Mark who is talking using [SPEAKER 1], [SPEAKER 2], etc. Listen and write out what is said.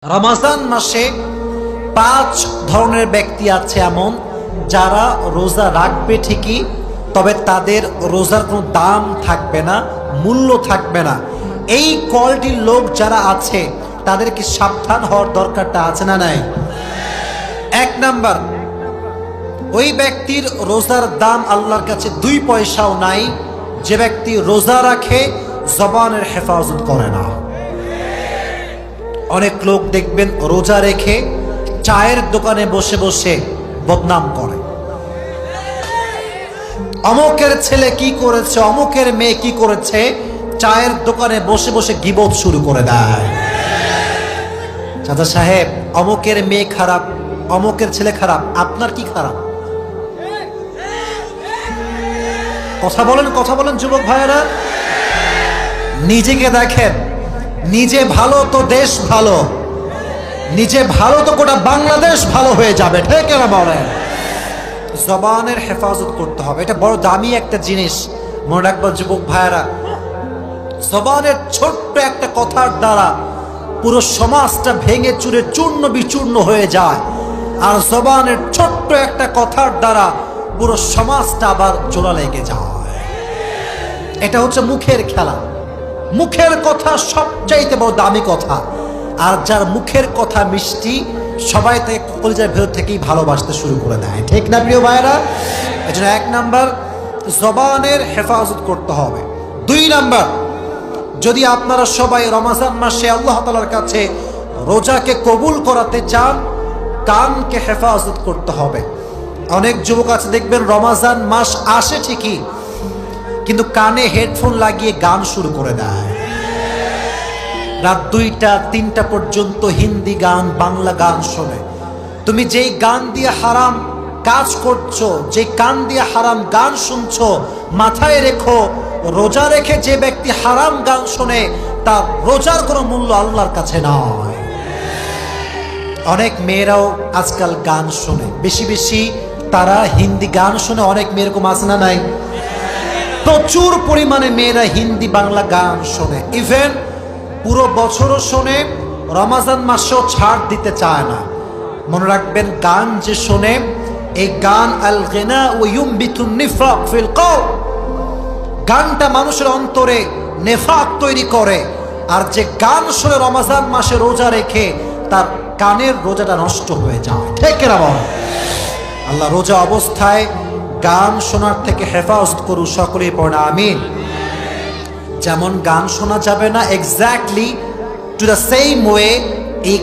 [SPEAKER 1] রমজান মাসে 5 ধরনের ব্যক্তি আছে এমন যারা রোজা রাখবে ঠিকই, তবে তাদের রোজার কোনো দাম থাকবে না, মূল্য থাকবে না। এই কোয়ালিটির লোক যারা আছে তাদেরকে সাবধান হওয়ার দরকারটা আছে না নাই? 1 নাম্বার, ওই ব্যক্তির রোজার দাম আল্লাহর কাছে 2 পয়সাও নাই যে ব্যক্তি রোজা রাখে জবানের হেফাজত করে না। অনেক লোক দেখবেন রোজা রেখে চায়ের দোকানে বসে বসে বদনাম করে, অমুকের ছেলে কি করেছে, অমুকের মেয়ে কি করেছে, চায়ের দোকানে বসে বসে গীবত শুরু করে দেয়। চাচা সাহেব, অমুকের মেয়ে খারাপ, অমুকের ছেলে খারাপ, আপনার কি খারাপ? কথা বলেন যুবক ভাইয়েরা। নিজেকে দেখেন, নিজে ভালো তো দেশ ভালো, নিজে ভালো তো গোটা বাংলাদেশ ভালো হয়ে যাবে, ঠিক না বলেন? জবানের হেফাজত করতে হবে, এটা বড় দামি একটা জিনিস। মনে রাখবেন যুবক ভাইয়েরা, জবানের ছোট্ট একটা কথার দ্বারা পুরো সমাজটা ভেঙে চুরে চূর্ণ বিচূর্ণ হয়ে যায়, আর জবানের ছোট্ট একটা কথার দ্বারা পুরো সমাজটা আবার জোড়া লেগে যায়। এটা হচ্ছে মুখের খেলা। মুখের কথা সবচাইতে বড় দামি কথা, আর যার মুখের কথা মিষ্টি সবাই তাকে কলিজার ভেতর থেকেই ভালোবাসতে শুরু করে দেয়, ঠিক না প্রিয় ভাইয়েরা? এজন্য 1 নাম্বার, জবানের হেফাজত করতে হবে। 2 নাম্বার, যদি আপনারা সবাই রমজান মাসে আল্লাহ তাআলার কাছে রোজাকে কবুল করাতে চান, কানকে হেফাজত করতে হবে। অনেক যুবক আছে দেখবেন রমজান মাস আসে ঠিকই, কিন্তু কানে হেডফোন লাগিয়ে গান শুরু করে দেয়। রাত 2টা 3টা পর্যন্ত হিন্দি গান, বাংলা গান শোনে। তুমি যেই গান দিয়ে হারাম কাজ করছো, যে কান দিয়ে হারাম গান শুনছো, মাথায় রেখো রোজা রেখে যে ব্যক্তি হারাম গান শোনে তার রোজার কোনো মূল্য আল্লাহর কাছে নয়। অনেক মেয়েরাও আজকাল গান শোনে, বেশি বেশি তারা হিন্দি গান শোনে। অনেক মেয়ে এরকম আছে না নাই? প্রচুর পরিমাণে মেয়েরা হিন্দি বাংলা গান শোনে, ইভেন পুরো বছরও শোনে, রমজান মাসেও ছাড় দিতে চায় না। মনে রাখবেন, গান যে শোনে, এই গান আল গিনা ওয়া ইউমবিতুন নিফাক ফিল কওম, গানটা মানুষের অন্তরে নেফাক তৈরি করে। আর যে গান শুনে রমজান মাসে রোজা রেখে তার কানের রোজাটা নষ্ট হয়ে যায়, ঠিক না বল? আল্লাহ রোজা অবস্থায় গান শোনার থেকে হেফাজত করুন, সকলেই পড়ে আমিন। যেমন গান শোনা যাবে না, exactly to the same way এই